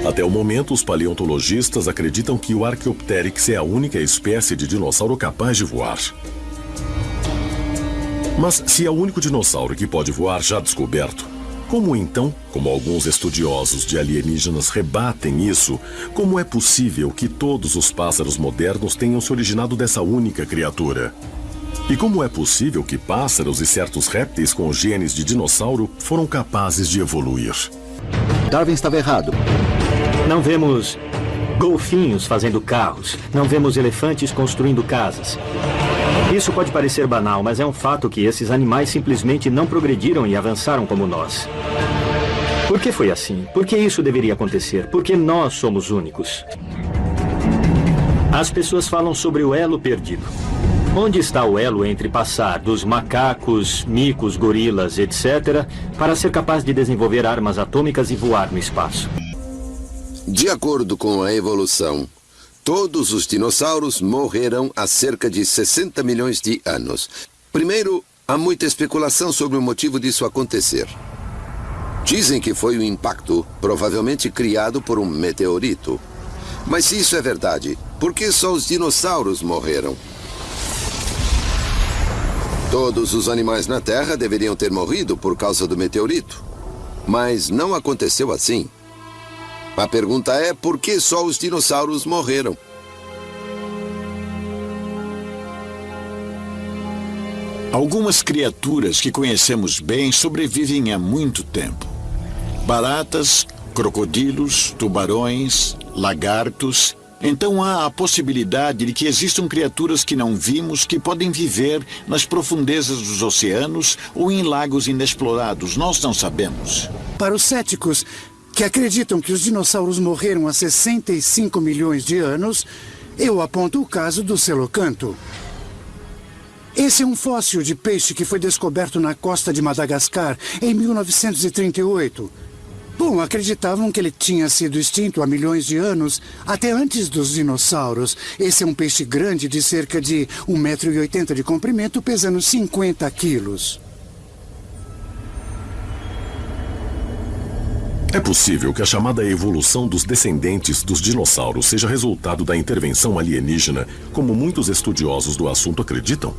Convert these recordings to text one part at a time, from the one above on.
Até o momento, os paleontologistas acreditam que o Archaeopteryx é a única espécie de dinossauro capaz de voar. Mas se é o único dinossauro que pode voar já descoberto, como então, como alguns estudiosos de alienígenas rebatem isso, como é possível que todos os pássaros modernos tenham se originado dessa única criatura? E como é possível que pássaros e certos répteis com genes de dinossauro foram capazes de evoluir? Darwin estava errado. Não vemos golfinhos fazendo carros. Não vemos elefantes construindo casas. Isso pode parecer banal, mas é um fato que esses animais simplesmente não progrediram e avançaram como nós. Por que foi assim? Por que isso deveria acontecer? Porque nós somos únicos. As pessoas falam sobre o elo perdido. Onde está o elo entre passar dos macacos, micos, gorilas, etc., para ser capaz de desenvolver armas atômicas e voar no espaço? De acordo com a evolução, todos os dinossauros morreram há cerca de 60 milhões de anos. Primeiro, há muita especulação sobre o motivo disso acontecer. Dizem que foi um impacto, provavelmente criado por um meteorito. Mas se isso é verdade, por que só os dinossauros morreram? Todos os animais na Terra deveriam ter morrido por causa do meteorito. Mas não aconteceu assim. A pergunta é por que só os dinossauros morreram? Algumas criaturas que conhecemos bem sobrevivem há muito tempo. Baratas, crocodilos, tubarões, lagartos. Então há a possibilidade de que existam criaturas que não vimos que podem viver nas profundezas dos oceanos ou em lagos inexplorados. Nós não sabemos. Para os céticos que acreditam que os dinossauros morreram há 65 milhões de anos, eu aponto o caso do Coelacanth. Esse é um fóssil de peixe que foi descoberto na costa de Madagascar em 1938. Bom, acreditavam que ele tinha sido extinto há milhões de anos, até antes dos dinossauros. Esse é um peixe grande de cerca de 1,80 m de comprimento, pesando 50 quilos. É possível que a chamada evolução dos descendentes dos dinossauros seja resultado da intervenção alienígena, como muitos estudiosos do assunto acreditam?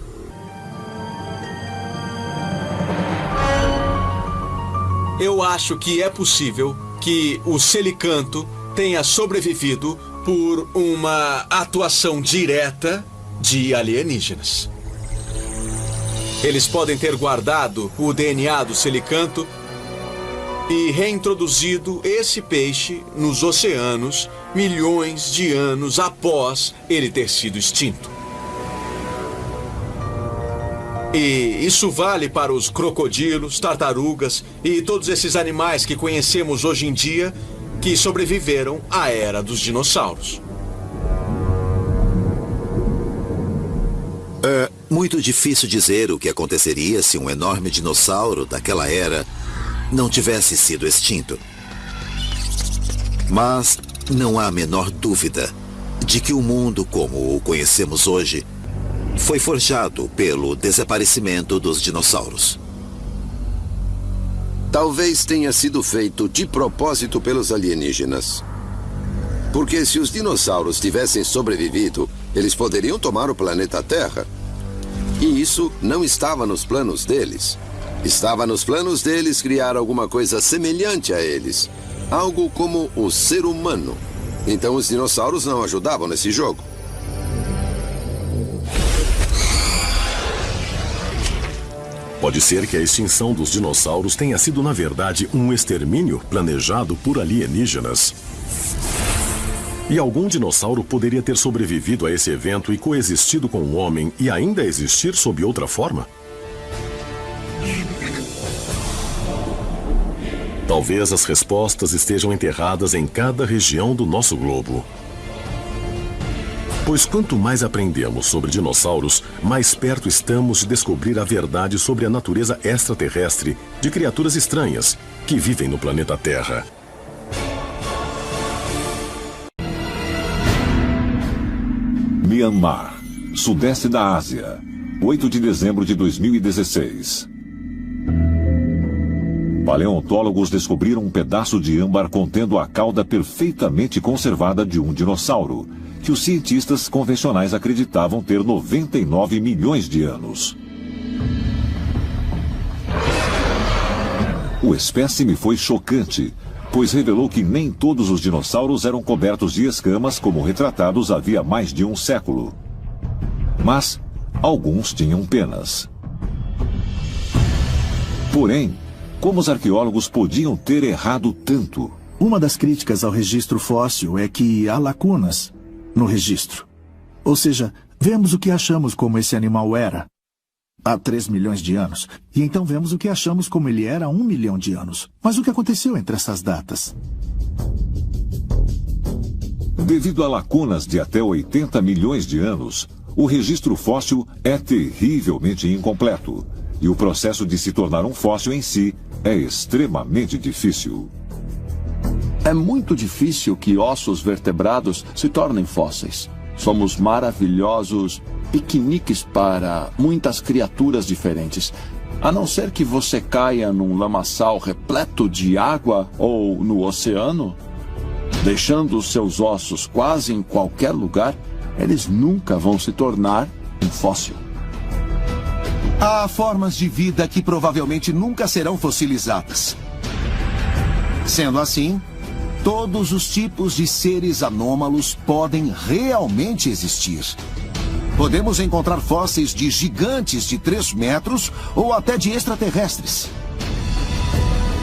Eu acho que é possível que o Coelacanth tenha sobrevivido por uma atuação direta de alienígenas. Eles podem ter guardado o DNA do Coelacanth e reintroduzido esse peixe nos oceanos milhões de anos após ele ter sido extinto. E isso vale para os crocodilos, tartarugas e todos esses animais que conhecemos hoje em dia que sobreviveram à era dos dinossauros. É muito difícil dizer o que aconteceria se um enorme dinossauro daquela era não tivesse sido extinto. Mas não há a menor dúvida de que o mundo como o conhecemos hoje foi forjado pelo desaparecimento dos dinossauros. Talvez tenha sido feito de propósito pelos alienígenas. Porque se os dinossauros tivessem sobrevivido, eles poderiam tomar o planeta Terra. E isso não estava nos planos deles. Estava nos planos deles criar alguma coisa semelhante a eles. Algo como o ser humano. Então os dinossauros não ajudavam nesse jogo. Pode ser que a extinção dos dinossauros tenha sido, na verdade, um extermínio planejado por alienígenas. E algum dinossauro poderia ter sobrevivido a esse evento e coexistido com o homem e ainda existir sob outra forma? Talvez as respostas estejam enterradas em cada região do nosso globo. Pois quanto mais aprendemos sobre dinossauros, mais perto estamos de descobrir a verdade sobre a natureza extraterrestre de criaturas estranhas que vivem no planeta Terra. Myanmar, sudeste da Ásia, 8 de dezembro de 2016. Paleontólogos descobriram um pedaço de âmbar contendo a cauda perfeitamente conservada de um dinossauro, que os cientistas convencionais acreditavam ter 99 milhões de anos. O espécime foi chocante, pois revelou que nem todos os dinossauros eram cobertos de escamas como retratados havia mais de um século. Mas alguns tinham penas. Porém, como os arqueólogos podiam ter errado tanto? Uma das críticas ao registro fóssil é que há lacunas no registro. Ou seja, vemos o que achamos como esse animal era há 3 milhões de anos, e então vemos o que achamos como ele era há 1 milhão de anos. Mas o que aconteceu entre essas datas? Devido a lacunas de até 80 milhões de anos, o registro fóssil é terrivelmente incompleto, e o processo de se tornar um fóssil em si é extremamente difícil. É muito difícil que ossos vertebrados se tornem fósseis. Somos maravilhosos piqueniques para muitas criaturas diferentes. A não ser que você caia num lamaçal repleto de água ou no oceano, deixando os seus ossos quase em qualquer lugar, eles nunca vão se tornar um fóssil. Há formas de vida que provavelmente nunca serão fossilizadas. Sendo assim, todos os tipos de seres anômalos podem realmente existir. Podemos encontrar fósseis de gigantes de 3 metros ou até de extraterrestres.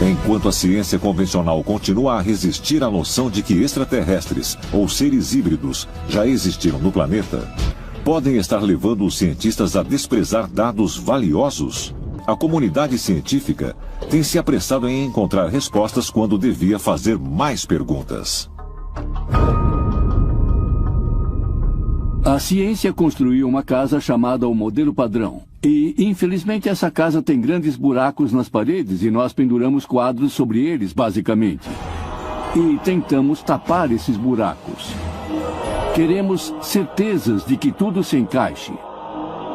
Enquanto a ciência convencional continua a resistir à noção de que extraterrestres ou seres híbridos já existiram no planeta, podem estar levando os cientistas a desprezar dados valiosos. A comunidade científica tem se apressado em encontrar respostas quando devia fazer mais perguntas. A ciência construiu uma casa chamada o modelo padrão. E, infelizmente, essa casa tem grandes buracos nas paredes e nós penduramos quadros sobre eles, basicamente. E tentamos tapar esses buracos. Queremos certezas de que tudo se encaixe.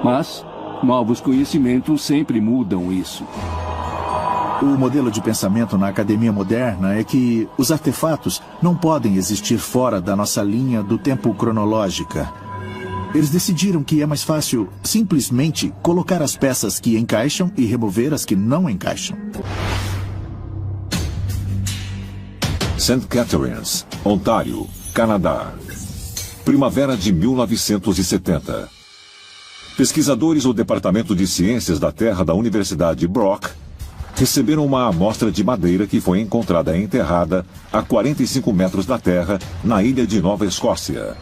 Mas novos conhecimentos sempre mudam isso. O modelo de pensamento na academia moderna é que os artefatos não podem existir fora da nossa linha do tempo cronológica. Eles decidiram que é mais fácil simplesmente colocar as peças que encaixam e remover as que não encaixam. St. Catharines, Ontário, Canadá. Primavera de 1970. Pesquisadores do Departamento de Ciências da Terra da Universidade Brock receberam uma amostra de madeira que foi encontrada enterrada a 45 metros da Terra, na ilha de Nova Escócia.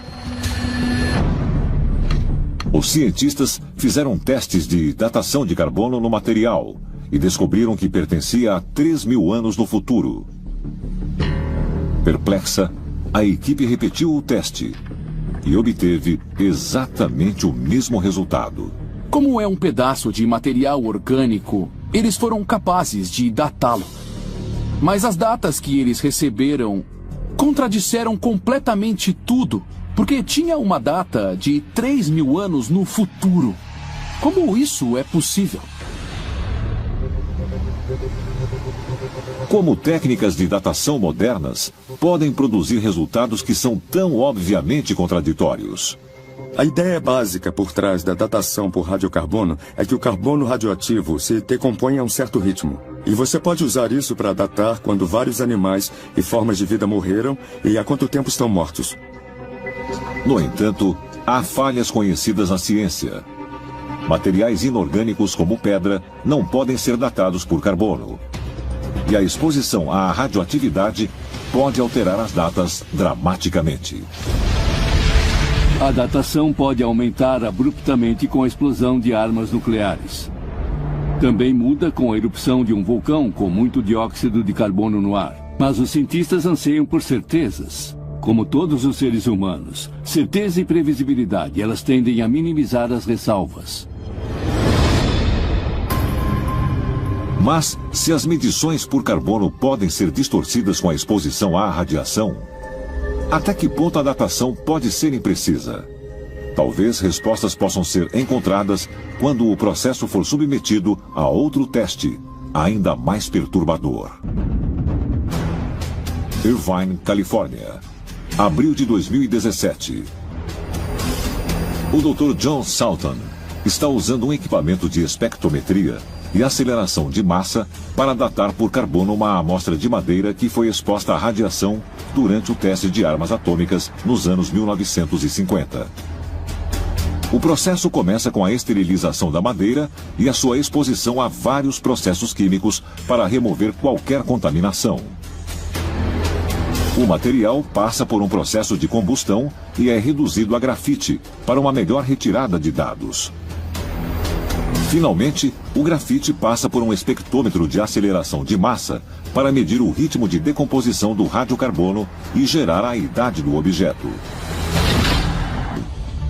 Os cientistas fizeram testes de datação de carbono no material e descobriram que pertencia a 3.000 anos no futuro. Perplexa, a equipe repetiu o teste e obteve exatamente o mesmo resultado. Como é um pedaço de material orgânico, eles foram capazes de datá-lo. Mas as datas que eles receberam contradisseram completamente tudo, porque tinha uma data de 3.000 anos no futuro. Como isso é possível? Como técnicas de datação modernas podem produzir resultados que são tão obviamente contraditórios? A ideia básica por trás da datação por radiocarbono é que o carbono radioativo se decompõe a um certo ritmo. E você pode usar isso para datar quando vários animais e formas de vida morreram e há quanto tempo estão mortos. No entanto, há falhas conhecidas na ciência. Materiais inorgânicos como pedra não podem ser datados por carbono. E a exposição à radioatividade pode alterar as datas dramaticamente. A datação pode aumentar abruptamente com a explosão de armas nucleares. Também muda com a erupção de um vulcão com muito dióxido de carbono no ar. Mas os cientistas anseiam por certezas. Como todos os seres humanos, certeza e previsibilidade, elas tendem a minimizar as ressalvas. Mas, se as medições por carbono podem ser distorcidas com a exposição à radiação, até que ponto a datação pode ser imprecisa? Talvez respostas possam ser encontradas quando o processo for submetido a outro teste, ainda mais perturbador. Irvine, Califórnia. Abril de 2017. O Dr. John Salton está usando um equipamento de espectrometria e aceleração de massa para datar por carbono uma amostra de madeira que foi exposta à radiação durante o teste de armas atômicas nos anos 1950. O processo começa com a esterilização da madeira e a sua exposição a vários processos químicos para remover qualquer contaminação. O material passa por um processo de combustão e é reduzido a grafite para uma melhor retirada de dados. Finalmente, o grafite passa por um espectrômetro de aceleração de massa para medir o ritmo de decomposição do radiocarbono e gerar a idade do objeto.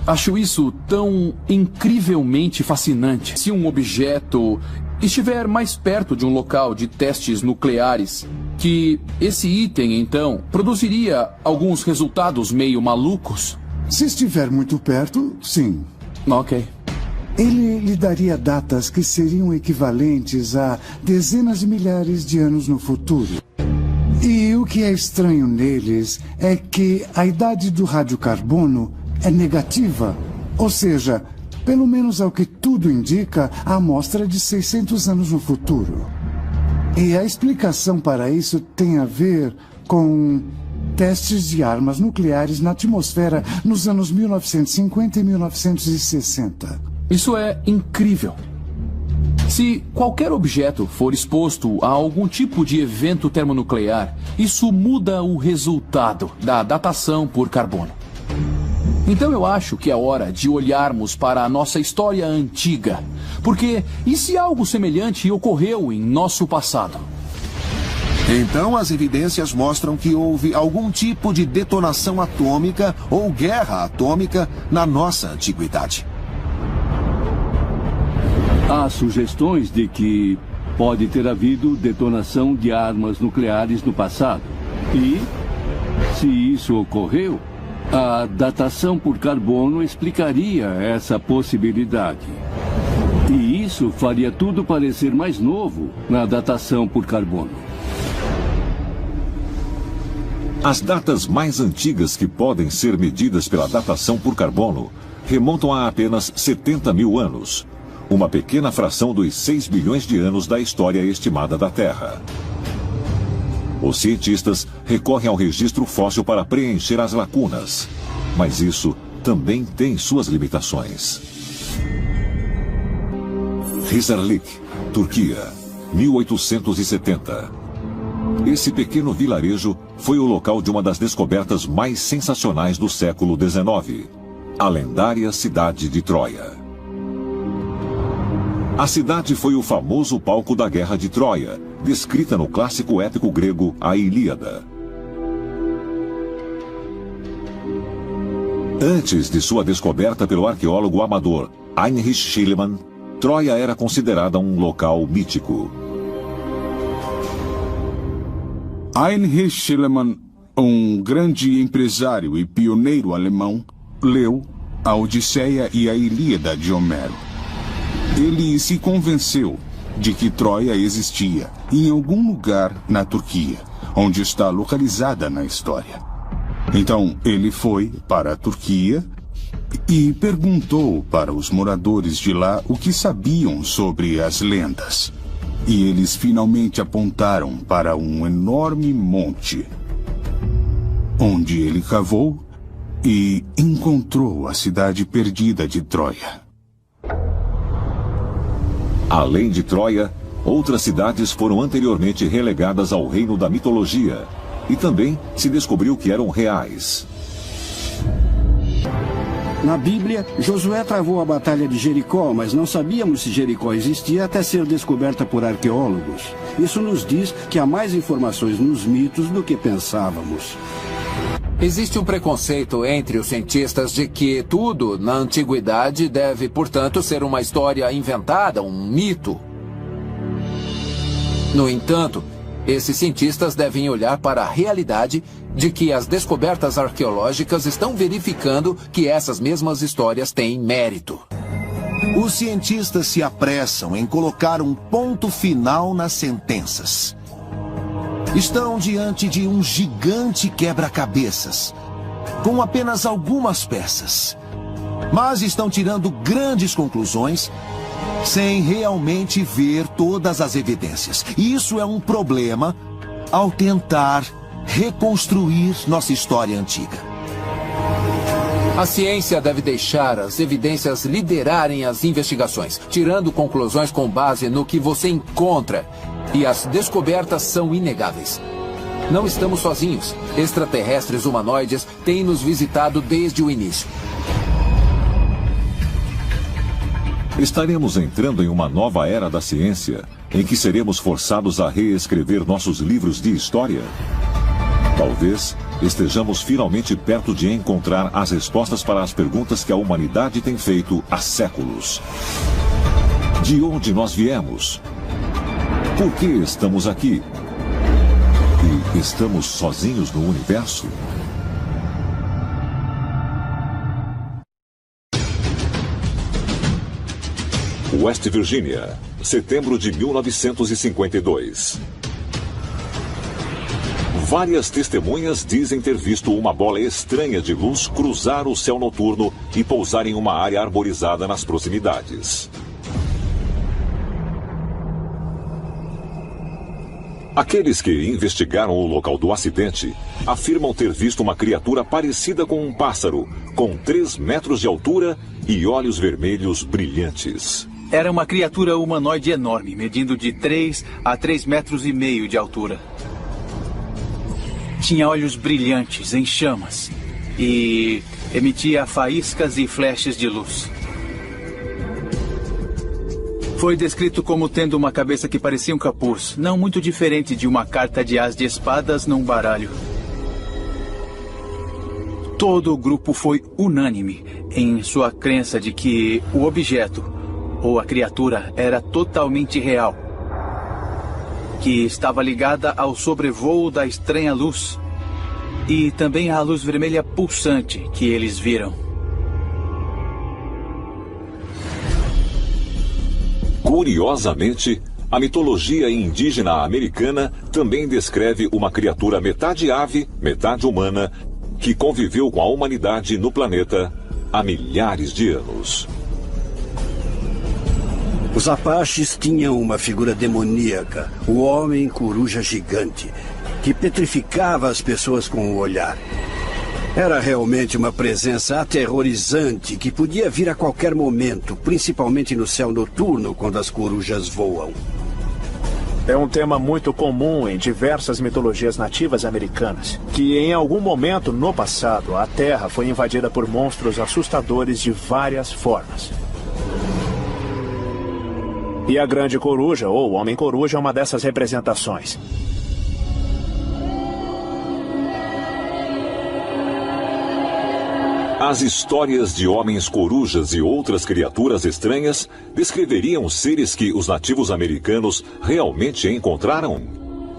Acho isso tão incrivelmente fascinante. Se um objeto estiver mais perto de um local de testes nucleares, que esse item, então, produziria alguns resultados meio malucos? Se estiver muito perto, sim. Ok. Ele lhe daria datas que seriam equivalentes a dezenas de milhares de anos no futuro. E o que é estranho neles é que a idade do radiocarbono é negativa. Ou seja, pelo menos ao que tudo indica, a amostra é de 600 anos no futuro. E a explicação para isso tem a ver com testes de armas nucleares na atmosfera nos anos 1950 e 1960. Isso é incrível. Se qualquer objeto for exposto a algum tipo de evento termonuclear, isso muda o resultado da datação por carbono. Então eu acho que é hora de olharmos para a nossa história antiga. Porque e se algo semelhante ocorreu em nosso passado? Então as evidências mostram que houve algum tipo de detonação atômica ou guerra atômica na nossa antiguidade. Há sugestões de que pode ter havido detonação de armas nucleares no passado. E, se isso ocorreu, a datação por carbono explicaria essa possibilidade. E isso faria tudo parecer mais novo na datação por carbono. As datas mais antigas que podem ser medidas pela datação por carbono remontam a apenas 70 mil anos, uma pequena fração dos 6 bilhões de anos da história estimada da Terra. Os cientistas recorrem ao registro fóssil para preencher as lacunas, mas isso também tem suas limitações. Hisarlik, Turquia, 1870. Esse pequeno vilarejo foi o local de uma das descobertas mais sensacionais do século XIX, a lendária cidade de Troia. A cidade foi o famoso palco da Guerra de Troia, descrita no clássico épico grego A Ilíada. Antes de sua descoberta pelo arqueólogo amador Heinrich Schliemann, Troia era considerada um local mítico. Heinrich Schliemann, um grande empresário e pioneiro alemão, leu a Odisseia e a Ilíada de Homero. Ele se convenceu de que Troia existia em algum lugar na Turquia, onde está localizada na história. Então ele foi para a Turquia e perguntou para os moradores de lá o que sabiam sobre as lendas. E eles finalmente apontaram para um enorme monte, onde ele cavou e encontrou a cidade perdida de Troia. Além de Troia, outras cidades foram anteriormente relegadas ao reino da mitologia, e também se descobriu que eram reais. Na Bíblia, Josué travou a batalha de Jericó, mas não sabíamos se Jericó existia até ser descoberta por arqueólogos. Isso nos diz que há mais informações nos mitos do que pensávamos. Existe um preconceito entre os cientistas de que tudo na antiguidade deve, portanto, ser uma história inventada, um mito. No entanto, esses cientistas devem olhar para a realidade de que as descobertas arqueológicas estão verificando que essas mesmas histórias têm mérito. Os cientistas se apressam em colocar um ponto final nas sentenças. Estão diante de um gigante quebra-cabeças, com apenas algumas peças. Mas estão tirando grandes conclusões sem realmente ver todas as evidências. E isso é um problema ao tentar reconstruir nossa história antiga. A ciência deve deixar as evidências liderarem as investigações, tirando conclusões com base no que você encontra. E as descobertas são inegáveis. Não estamos sozinhos. Extraterrestres humanoides têm nos visitado desde o início. Estaremos entrando em uma nova era da ciência, em que seremos forçados a reescrever nossos livros de história. Talvez estejamos finalmente perto de encontrar as respostas para as perguntas que a humanidade tem feito há séculos. De onde nós viemos? Por que estamos aqui? E estamos sozinhos no universo? West Virginia, setembro de 1952. Várias testemunhas dizem ter visto uma bola estranha de luz cruzar o céu noturno e pousar em uma área arborizada nas proximidades. Aqueles que investigaram o local do acidente afirmam ter visto uma criatura parecida com um pássaro, com 3 metros de altura e olhos vermelhos brilhantes. Era uma criatura humanoide enorme, medindo de 3 a 3,5 metros de altura. Tinha olhos brilhantes, em chamas, e emitia faíscas e flashes de luz. Foi descrito como tendo uma cabeça que parecia um capuz, não muito diferente de uma carta de as de espadas num baralho. Todo o grupo foi unânime em sua crença de que o objeto, ou a criatura, era totalmente real, que estava ligada ao sobrevoo da estranha luz e também à luz vermelha pulsante que eles viram. Curiosamente, a mitologia indígena americana também descreve uma criatura metade ave, metade humana, que conviveu com a humanidade no planeta há milhares de anos. Os Apaches tinham uma figura demoníaca, o homem coruja gigante, que petrificava as pessoas com o olhar. Era realmente uma presença aterrorizante que podia vir a qualquer momento, principalmente no céu noturno, quando as corujas voam. É um tema muito comum em diversas mitologias nativas americanas, que em algum momento no passado a Terra foi invadida por monstros assustadores de várias formas. E a Grande Coruja, ou Homem-Coruja, é uma dessas representações. As histórias de homens corujas e outras criaturas estranhas descreveriam seres que os nativos americanos realmente encontraram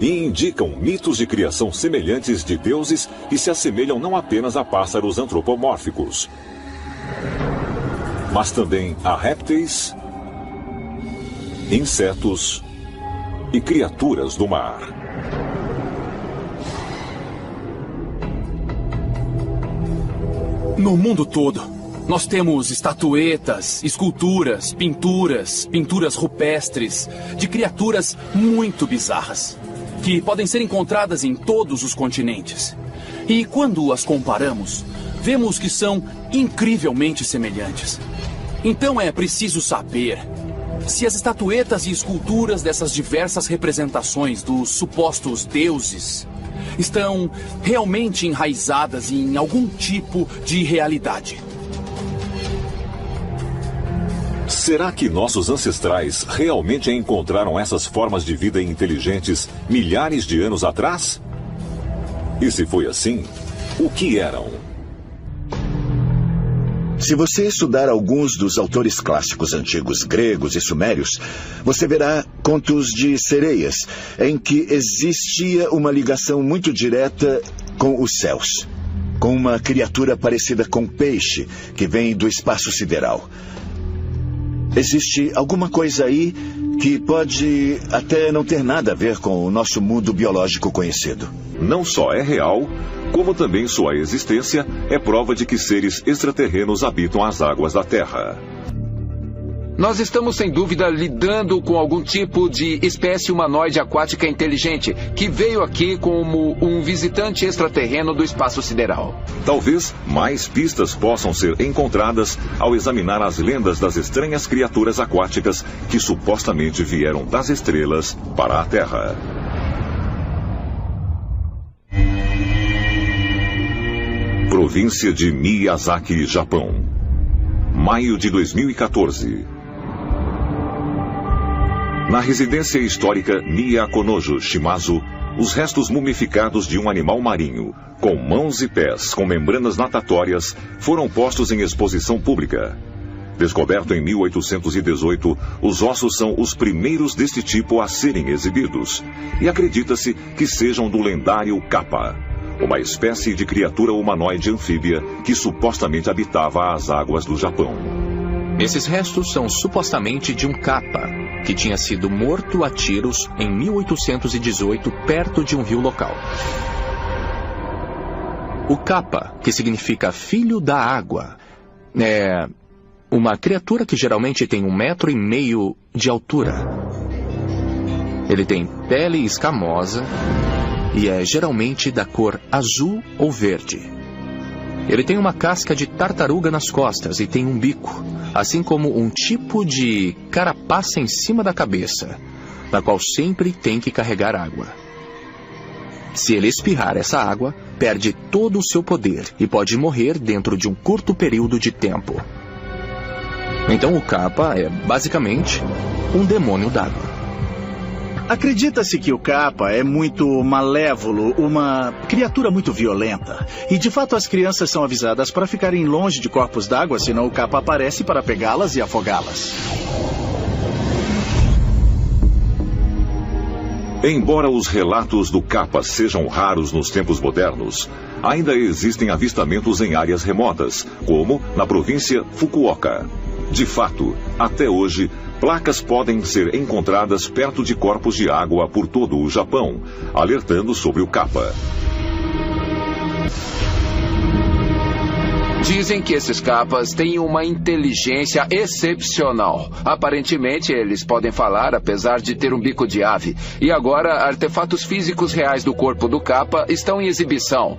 e indicam mitos de criação semelhantes de deuses e se assemelham não apenas a pássaros antropomórficos, mas também a répteis, insetos e criaturas do mar. No mundo todo, nós temos estatuetas, esculturas, pinturas rupestres de criaturas muito bizarras, que podem ser encontradas em todos os continentes. E quando as comparamos, vemos que são incrivelmente semelhantes. Então é preciso saber se as estatuetas e esculturas dessas diversas representações dos supostos deuses estão realmente enraizadas em algum tipo de realidade. Será que nossos ancestrais realmente encontraram essas formas de vida inteligentes milhares de anos atrás? E se foi assim, o que eram? Se você estudar alguns dos autores clássicos antigos gregos e sumérios, você verá contos de sereias, em que existia uma ligação muito direta com os céus, com uma criatura parecida com peixe que vem do espaço sideral. Existe alguma coisa aí que pode até não ter nada a ver com o nosso mundo biológico conhecido. Não só é real, como também sua existência é prova de que seres extraterrenos habitam as águas da Terra. Nós estamos, sem dúvida, lidando com algum tipo de espécie humanoide aquática inteligente que veio aqui como um visitante extraterreno do espaço sideral. Talvez mais pistas possam ser encontradas ao examinar as lendas das estranhas criaturas aquáticas que supostamente vieram das estrelas para a Terra. Província de Miyazaki, Japão. Maio de 2014. Na residência histórica Miyakonojo Shimazu, os restos mumificados de um animal marinho, com mãos e pés com membranas natatórias, foram postos em exposição pública. Descoberto em 1818, os ossos são os primeiros deste tipo a serem exibidos, e acredita-se que sejam do lendário Kappa, uma espécie de criatura humanoide anfíbia que supostamente habitava as águas do Japão. Esses restos são supostamente de um Kappa, que tinha sido morto a tiros em 1818 perto de um rio local. O Kappa, que significa filho da água, é uma criatura que geralmente tem 1,5 metro de altura. Ele tem pele escamosa e é geralmente da cor azul ou verde. Ele tem uma casca de tartaruga nas costas e tem um bico, assim como um tipo de carapaça em cima da cabeça, na qual sempre tem que carregar água. Se ele espirrar essa água, perde todo o seu poder e pode morrer dentro de um curto período de tempo. Então o Kappa é basicamente um demônio d'água. Acredita-se que o Kappa é muito malévolo, uma criatura muito violenta. E de fato as crianças são avisadas para ficarem longe de corpos d'água, senão o Kappa aparece para pegá-las e afogá-las. Embora os relatos do Kappa sejam raros nos tempos modernos, ainda existem avistamentos em áreas remotas, como na província Fukuoka. De fato, até hoje, placas podem ser encontradas perto de corpos de água por todo o Japão, alertando sobre o Kappa. Dizem que esses Kappas têm uma inteligência excepcional. Aparentemente, eles podem falar, apesar de ter um bico de ave. E agora, artefatos físicos reais do corpo do Kappa estão em exibição.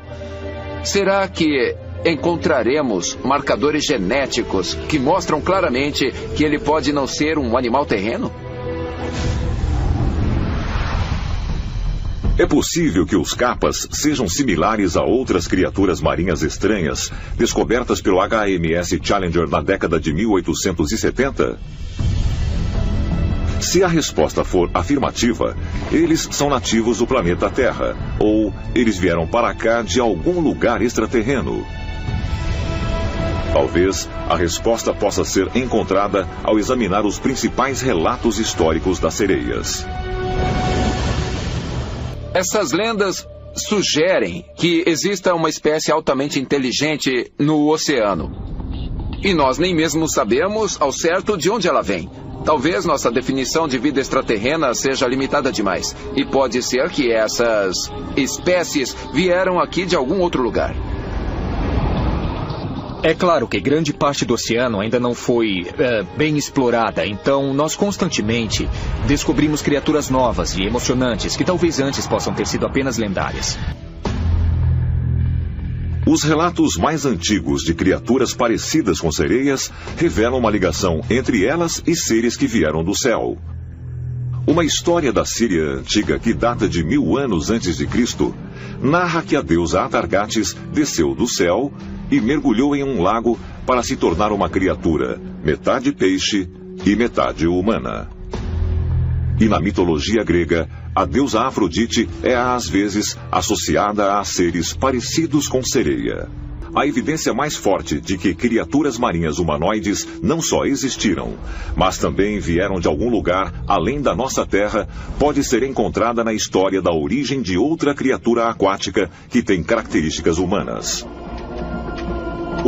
Será que encontraremos marcadores genéticos que mostram claramente que ele pode não ser um animal terreno? É possível que os Kappas sejam similares a outras criaturas marinhas estranhas descobertas pelo HMS Challenger na década de 1870? Se a resposta for afirmativa, eles são nativos do planeta Terra, ou eles vieram para cá de algum lugar extraterreno. Talvez a resposta possa ser encontrada ao examinar os principais relatos históricos das sereias. Essas lendas sugerem que exista uma espécie altamente inteligente no oceano. E nós nem mesmo sabemos ao certo de onde ela vem. Talvez nossa definição de vida extraterrena seja limitada demais. E pode ser que essas espécies vieram aqui de algum outro lugar. É claro que grande parte do oceano ainda não foi bem explorada, então nós constantemente descobrimos criaturas novas e emocionantes que talvez antes possam ter sido apenas lendárias. Os relatos mais antigos de criaturas parecidas com sereias revelam uma ligação entre elas e seres que vieram do céu. Uma história da Síria antiga que data de 1000 anos antes de Cristo narra que a deusa Atargates desceu do céu e mergulhou em um lago para se tornar uma criatura, metade peixe e metade humana. E na mitologia grega, a deusa Afrodite é às vezes associada a seres parecidos com sereia. A evidência mais forte de que criaturas marinhas humanoides não só existiram, mas também vieram de algum lugar além da nossa Terra, pode ser encontrada na história da origem de outra criatura aquática que tem características humanas.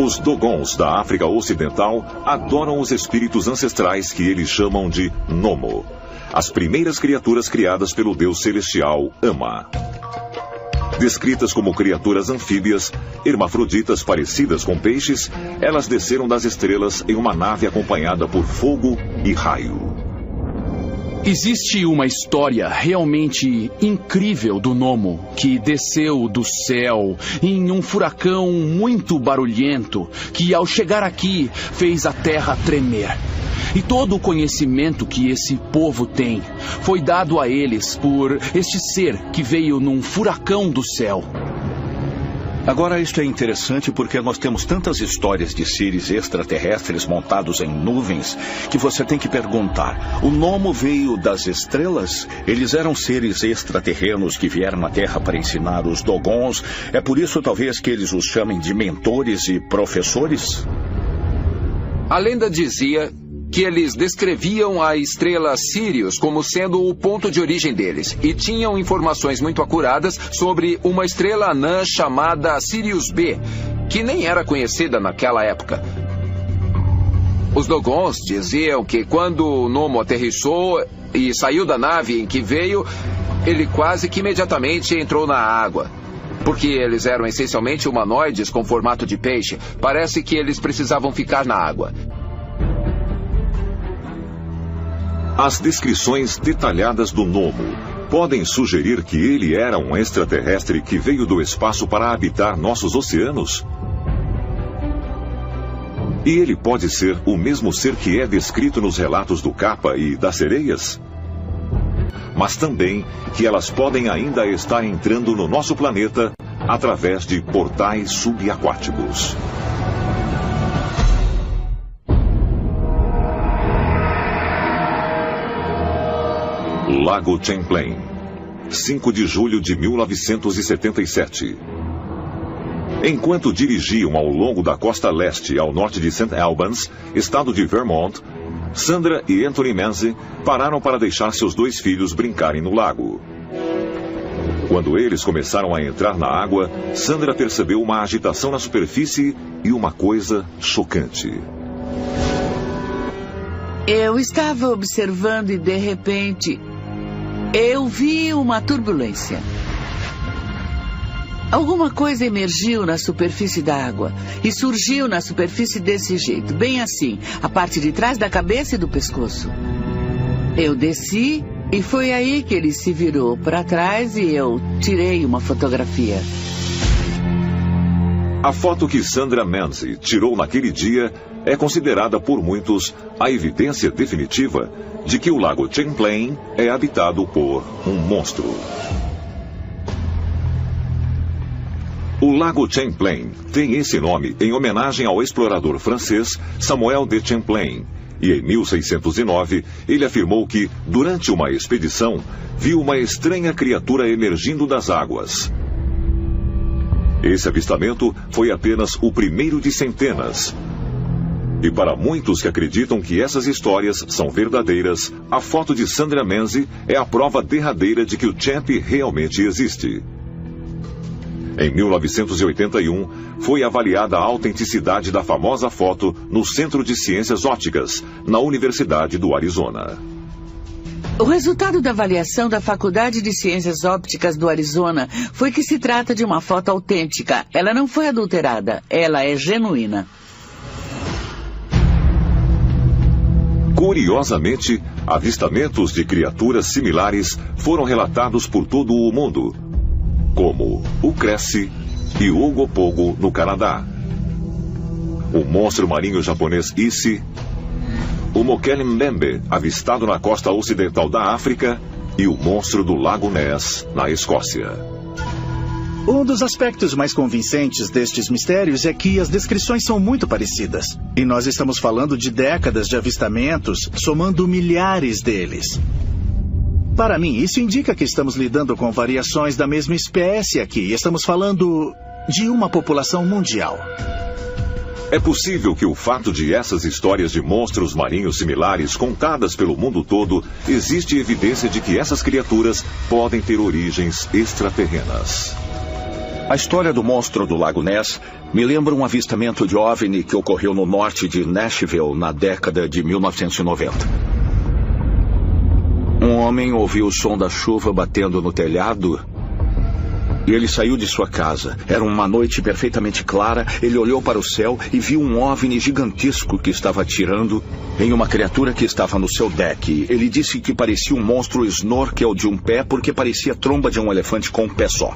Os Dogons da África Ocidental adoram os espíritos ancestrais que eles chamam de Nomo, as primeiras criaturas criadas pelo deus celestial Ama. Descritas como criaturas anfíbias, hermafroditas parecidas com peixes, elas desceram das estrelas em uma nave acompanhada por fogo e raio. Existe uma história realmente incrível do Nomo, que desceu do céu em um furacão muito barulhento, que ao chegar aqui fez a terra tremer. E todo o conhecimento que esse povo tem foi dado a eles por este ser que veio num furacão do céu. Agora, isto é interessante porque nós temos tantas histórias de seres extraterrestres montados em nuvens que você tem que perguntar: o Nomo veio das estrelas? Eles eram seres extraterrenos que vieram na Terra para ensinar os Dogons? É por isso, talvez, que eles os chamem de mentores e professores? A lenda dizia que eles descreviam a estrela Sirius como sendo o ponto de origem deles e tinham informações muito acuradas sobre uma estrela anã chamada Sirius B, que nem era conhecida naquela época. Os Dogons diziam que quando o Nomo aterrissou e saiu da nave em que veio, ele quase que imediatamente entrou na água. Porque eles eram essencialmente humanoides com formato de peixe, parece que eles precisavam ficar na água. As descrições detalhadas do Nomo podem sugerir que ele era um extraterrestre que veio do espaço para habitar nossos oceanos? E ele pode ser o mesmo ser que é descrito nos relatos do Kappa e das sereias? Mas também que elas podem ainda estar entrando no nosso planeta através de portais subaquáticos. Lago Champlain, 5 de julho de 1977. Enquanto dirigiam ao longo da costa leste ao norte de St. Albans, estado de Vermont, Sandra e Anthony Manzi pararam para deixar seus 2 filhos brincarem no lago. Quando eles começaram a entrar na água, Sandra percebeu uma agitação na superfície e uma coisa chocante. Eu estava observando e, de repente, eu vi uma turbulência. Alguma coisa emergiu na superfície da água e surgiu na superfície desse jeito, bem assim, a parte de trás da cabeça e do pescoço. Eu desci e foi aí que ele se virou para trás e eu tirei uma fotografia. A foto que Sandra Manzi tirou naquele dia é considerada por muitos a evidência definitiva de que o Lago Champlain é habitado por um monstro. O Lago Champlain tem esse nome em homenagem ao explorador francês Samuel de Champlain, e em 1609 ele afirmou que, durante uma expedição, viu uma estranha criatura emergindo das águas. Esse avistamento foi apenas o primeiro de centenas. E para muitos que acreditam que essas histórias são verdadeiras, a foto de Sandra Manzi é a prova derradeira de que o Champ realmente existe. Em 1981, foi avaliada a autenticidade da famosa foto no Centro de Ciências Ópticas, na Universidade do Arizona. O resultado da avaliação da Faculdade de Ciências Ópticas do Arizona foi que se trata de uma foto autêntica. Ela não foi adulterada, ela é genuína. Curiosamente, avistamentos de criaturas similares foram relatados por todo o mundo, como o Cresce e o Ogopogo no Canadá, o monstro marinho japonês Issy, o Mokele Mbembe, avistado na costa ocidental da África, e o monstro do Lago Ness, na Escócia. Um dos aspectos mais convincentes destes mistérios é que as descrições são muito parecidas. E nós estamos falando de décadas de avistamentos, somando milhares deles. Para mim, isso indica que estamos lidando com variações da mesma espécie aqui. Estamos falando de uma população mundial. É possível que o fato de essas histórias de monstros marinhos similares contadas pelo mundo todo, existe evidência de que essas criaturas podem ter origens extraterrenas. A história do monstro do Lago Ness me lembra um avistamento de OVNI que ocorreu no norte de Nashville na década de 1990. Um homem ouviu o som da chuva batendo no telhado e ele saiu de sua casa. Era uma noite perfeitamente clara. Ele olhou para o céu e viu um OVNI gigantesco que estava atirando em uma criatura que estava no seu deck. Ele disse que parecia um monstro snorkel de um pé porque parecia a tromba de um elefante com um pé só.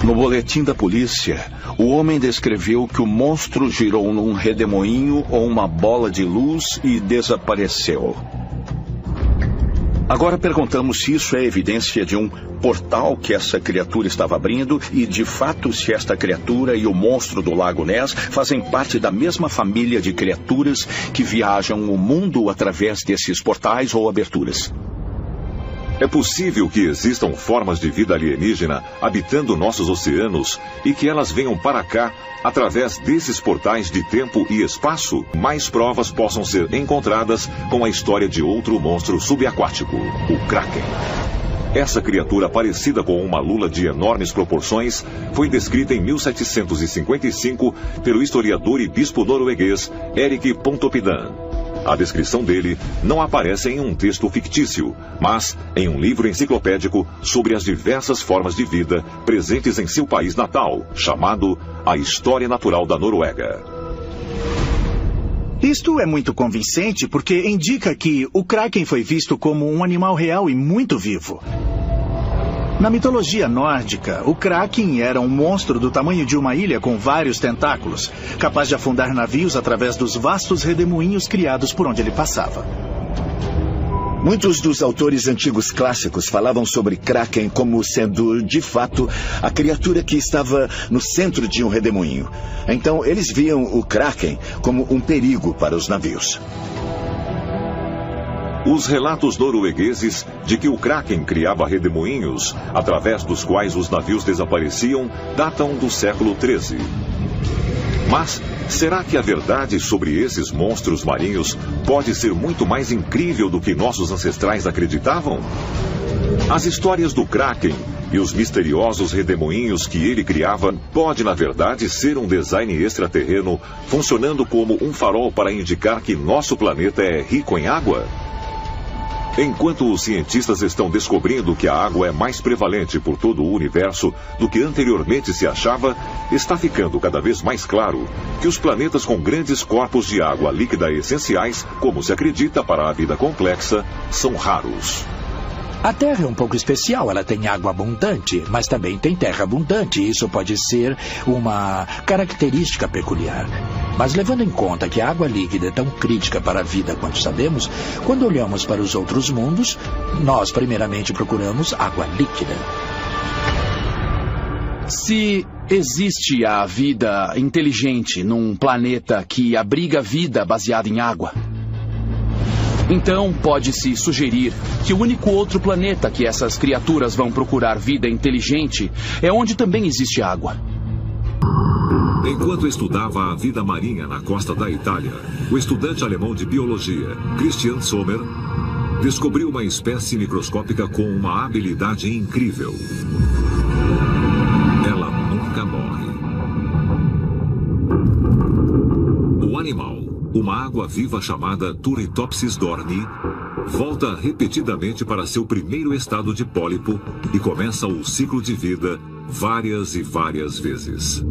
No boletim da polícia, o homem descreveu que o monstro girou num redemoinho ou uma bola de luz e desapareceu. Agora perguntamos se isso é evidência de um portal que essa criatura estava abrindo e, de fato, se esta criatura e o monstro do Lago Ness fazem parte da mesma família de criaturas que viajam o mundo através desses portais ou aberturas. É possível que existam formas de vida alienígena habitando nossos oceanos e que elas venham para cá através desses portais de tempo e espaço? Mais provas possam ser encontradas com a história de outro monstro subaquático, o Kraken. Essa criatura, parecida com uma lula de enormes proporções, foi descrita em 1755 pelo historiador e bispo norueguês Erik Pontoppidan. A descrição dele não aparece em um texto fictício, mas em um livro enciclopédico sobre as diversas formas de vida presentes em seu país natal, chamado A História Natural da Noruega. Isto é muito convincente porque indica que o Kraken foi visto como um animal real e muito vivo. Na mitologia nórdica, o Kraken era um monstro do tamanho de uma ilha com vários tentáculos, capaz de afundar navios através dos vastos redemoinhos criados por onde ele passava. Muitos dos autores antigos clássicos falavam sobre Kraken como sendo, de fato, a criatura que estava no centro de um redemoinho. Então, eles viam o Kraken como um perigo para os navios. Os relatos noruegueses de que o Kraken criava redemoinhos, através dos quais os navios desapareciam, datam do século XIII. Mas será que a verdade sobre esses monstros marinhos pode ser muito mais incrível do que nossos ancestrais acreditavam? As histórias do Kraken e os misteriosos redemoinhos que ele criava pode, na verdade, ser um design extraterreno funcionando como um farol para indicar que nosso planeta é rico em água? Enquanto os cientistas estão descobrindo que a água é mais prevalente por todo o universo do que anteriormente se achava, está ficando cada vez mais claro que os planetas com grandes corpos de água líquida essenciais, como se acredita para a vida complexa, são raros. A Terra é um pouco especial, ela tem água abundante, mas também tem terra abundante. Isso pode ser uma característica peculiar. Mas levando em conta que a água líquida é tão crítica para a vida quanto sabemos, quando olhamos para os outros mundos, nós primeiramente procuramos água líquida. Se existe a vida inteligente num planeta que abriga vida baseada em água, então pode-se sugerir que o único outro planeta que essas criaturas vão procurar vida inteligente é onde também existe água. Enquanto estudava a vida marinha na costa da Itália, o estudante alemão de biologia, Christian Sommer, descobriu uma espécie microscópica com uma habilidade incrível. Ela nunca morre. O animal, uma água-viva chamada Turritopsis dorni, volta repetidamente para seu primeiro estado de pólipo e começa o ciclo de vida várias e várias vezes.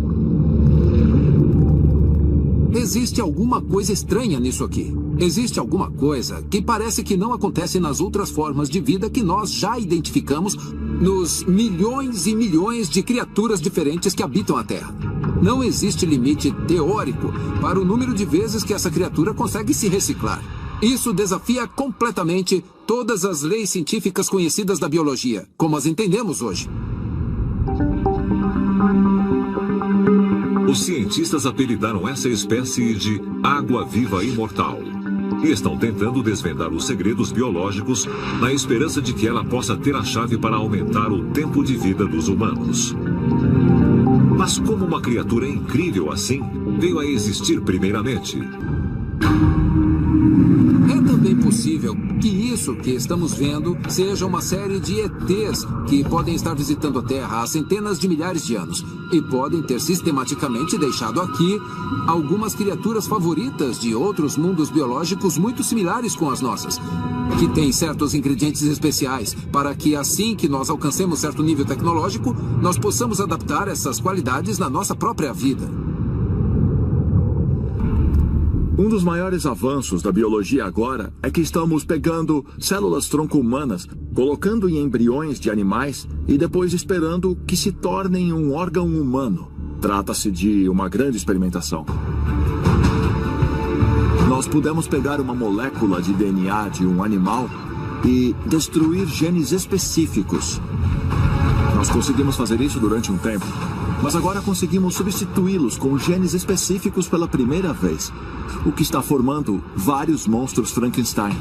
Existe alguma coisa estranha nisso aqui. Existe alguma coisa que parece que não acontece nas outras formas de vida que nós já identificamos nos milhões e milhões de criaturas diferentes que habitam a Terra. Não existe limite teórico para o número de vezes que essa criatura consegue se reciclar. Isso desafia completamente todas as leis científicas conhecidas da biologia, como as entendemos hoje. Os cientistas apelidaram essa espécie de água-viva imortal e estão tentando desvendar os segredos biológicos na esperança de que ela possa ter a chave para aumentar o tempo de vida dos humanos. Mas como uma criatura incrível assim veio a existir primeiramente? É também possível que isso que estamos vendo seja uma série de ETs que podem estar visitando a Terra há centenas de milhares de anos e podem ter sistematicamente deixado aqui algumas criaturas favoritas de outros mundos biológicos muito similares com as nossas, que têm certos ingredientes especiais para que assim que nós alcancemos certo nível tecnológico, nós possamos adaptar essas qualidades na nossa própria vida. Um dos maiores avanços da biologia agora é que estamos pegando células-tronco humanas, colocando em embriões de animais e depois esperando que se tornem um órgão humano. Trata-se de uma grande experimentação. Nós pudemos pegar uma molécula de DNA de um animal e destruir genes específicos. Nós conseguimos fazer isso durante um tempo, mas agora conseguimos substituí-los com genes específicos pela primeira vez, o que está formando vários monstros Frankenstein.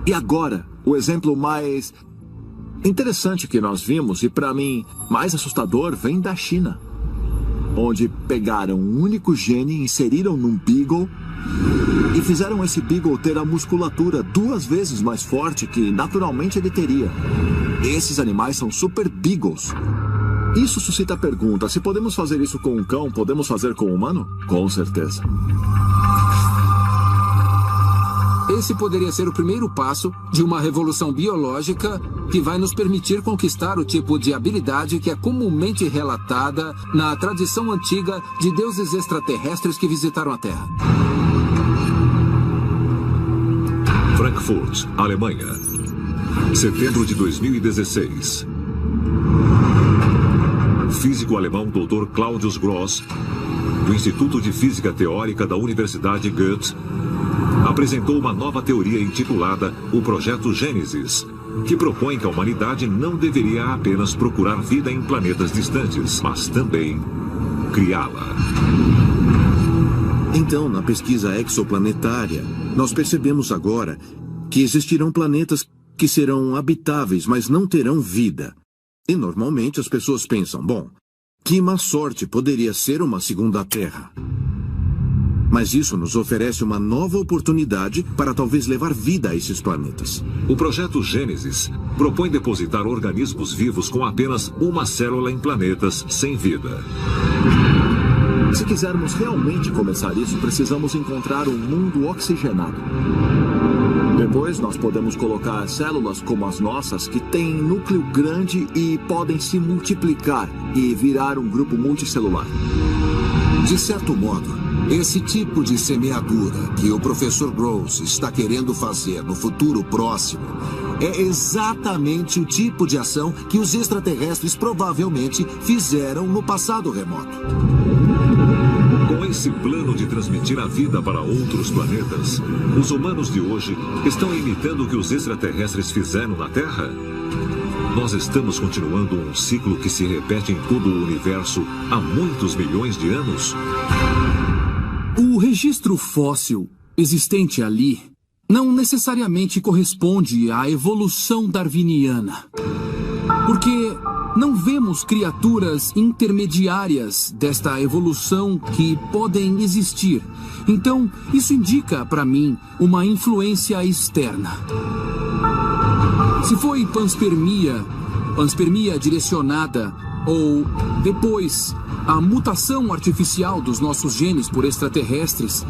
E agora, o exemplo mais interessante que nós vimos, e para mim mais assustador, vem da China, onde pegaram um único gene, inseriram num beagle e fizeram esse beagle ter a musculatura 2 vezes mais forte que naturalmente ele teria. Esses animais são super beagles. Isso suscita a pergunta: se podemos fazer isso com um cão, podemos fazer com um humano? Com certeza. Esse poderia ser o primeiro passo de uma revolução biológica que vai nos permitir conquistar o tipo de habilidade que é comumente relatada na tradição antiga de deuses extraterrestres que visitaram a Terra. Frankfurt, Alemanha. Setembro de 2016. Físico alemão Dr. Claudius Gross, do Instituto de Física Teórica da Universidade Goethe, apresentou uma nova teoria intitulada o Projeto Gênesis, que propõe que a humanidade não deveria apenas procurar vida em planetas distantes, mas também criá-la. Então, na pesquisa exoplanetária, nós percebemos agora que existirão planetas que serão habitáveis, mas não terão vida. E normalmente as pessoas pensam, bom, que má sorte poderia ser uma segunda Terra. Mas isso nos oferece uma nova oportunidade para talvez levar vida a esses planetas. O projeto Gênesis propõe depositar organismos vivos com apenas uma célula em planetas sem vida. Se quisermos realmente começar isso, precisamos encontrar um mundo oxigenado. Depois, nós podemos colocar células como as nossas, que têm núcleo grande e podem se multiplicar e virar um grupo multicelular. De certo modo, esse tipo de semeadura que o professor Gross está querendo fazer no futuro próximo é exatamente o tipo de ação que os extraterrestres provavelmente fizeram no passado remoto. Com esse plano de transmitir a vida para outros planetas, os humanos de hoje estão imitando o que os extraterrestres fizeram na Terra? Nós estamos continuando um ciclo que se repete em todo o universo há muitos milhões de anos? O registro fóssil existente ali não necessariamente corresponde à evolução darwiniana. Porque não vemos criaturas intermediárias desta evolução que podem existir. Então, isso indica para mim uma influência externa. Se foi panspermia direcionada, ou depois a mutação artificial dos nossos genes por extraterrestres,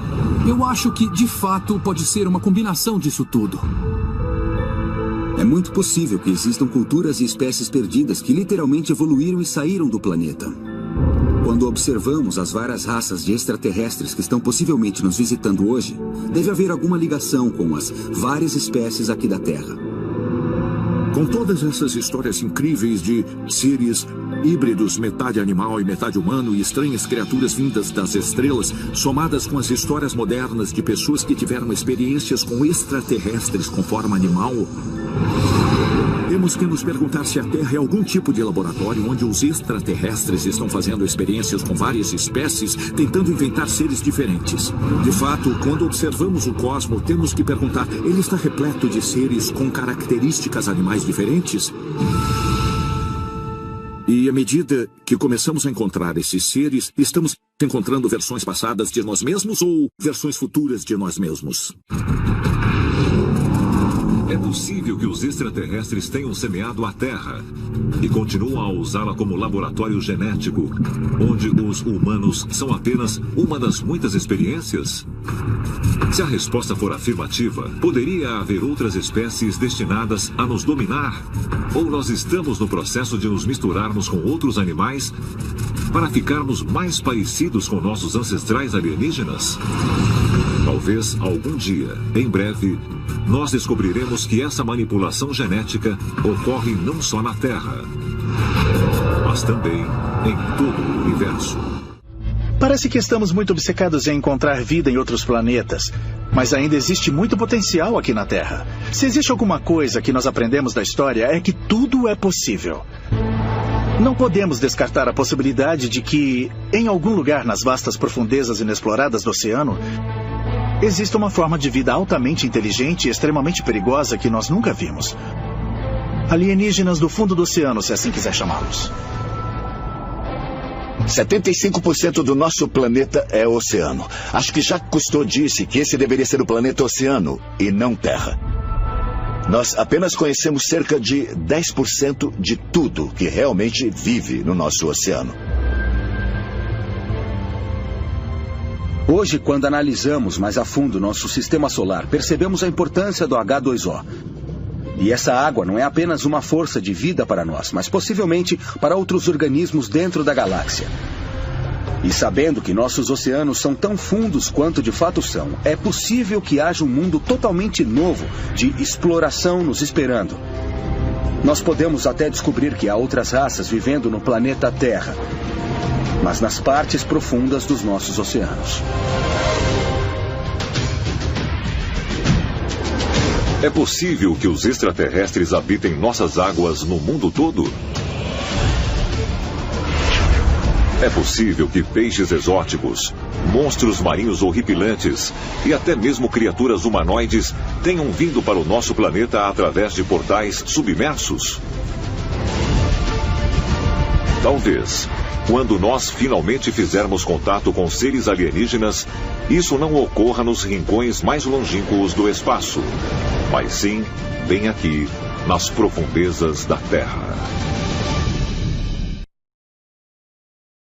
eu acho que de fato pode ser uma combinação disso tudo. É muito possível que existam culturas e espécies perdidas que literalmente evoluíram e saíram do planeta. Quando observamos as várias raças de extraterrestres que estão possivelmente nos visitando hoje, deve haver alguma ligação com as várias espécies aqui da Terra. Com todas essas histórias incríveis de seres híbridos, metade animal e metade humano, e estranhas criaturas vindas das estrelas, somadas com as histórias modernas de pessoas que tiveram experiências com extraterrestres com forma animal, temos que nos perguntar se a Terra é algum tipo de laboratório onde os extraterrestres estão fazendo experiências com várias espécies, tentando inventar seres diferentes. De fato, quando observamos o cosmos, temos que perguntar, ele está repleto de seres com características animais diferentes? E à medida que começamos a encontrar esses seres, estamos encontrando versões passadas de nós mesmos ou versões futuras de nós mesmos? É possível que os extraterrestres tenham semeado a Terra e continuam a usá-la como laboratório genético, onde os humanos são apenas uma das muitas experiências? Se a resposta for afirmativa, poderia haver outras espécies destinadas a nos dominar? Ou nós estamos no processo de nos misturarmos com outros animais para ficarmos mais parecidos com nossos ancestrais alienígenas? Talvez algum dia, em breve, nós descobriremos que essa manipulação genética ocorre não só na Terra, mas também em todo o universo. Parece que estamos muito obcecados em encontrar vida em outros planetas, mas ainda existe muito potencial aqui na Terra. Se existe alguma coisa que nós aprendemos da história, é que tudo é possível. Não podemos descartar a possibilidade de que, em algum lugar nas vastas profundezas inexploradas do oceano, existe uma forma de vida altamente inteligente e extremamente perigosa que nós nunca vimos. Alienígenas do fundo do oceano, se assim quiser chamá-los. 75% do nosso planeta é oceano. Acho que Jacques Cousteau disse que esse deveria ser o planeta oceano e não Terra. Nós apenas conhecemos cerca de 10% de tudo que realmente vive no nosso oceano. Hoje, quando analisamos mais a fundo nosso sistema solar, percebemos a importância do H2O. E essa água não é apenas uma força de vida para nós, mas possivelmente para outros organismos dentro da galáxia. E sabendo que nossos oceanos são tão fundos quanto de fato são, é possível que haja um mundo totalmente novo de exploração nos esperando. Nós podemos até descobrir que há outras raças vivendo no planeta Terra, mas nas partes profundas dos nossos oceanos. É possível que os extraterrestres habitem nossas águas no mundo todo? É possível que peixes exóticos, monstros marinhos horripilantes e até mesmo criaturas humanoides tenham vindo para o nosso planeta através de portais submersos? Talvez, quando nós finalmente fizermos contato com seres alienígenas, isso não ocorra nos rincões mais longínquos do espaço, mas sim bem aqui, nas profundezas da Terra.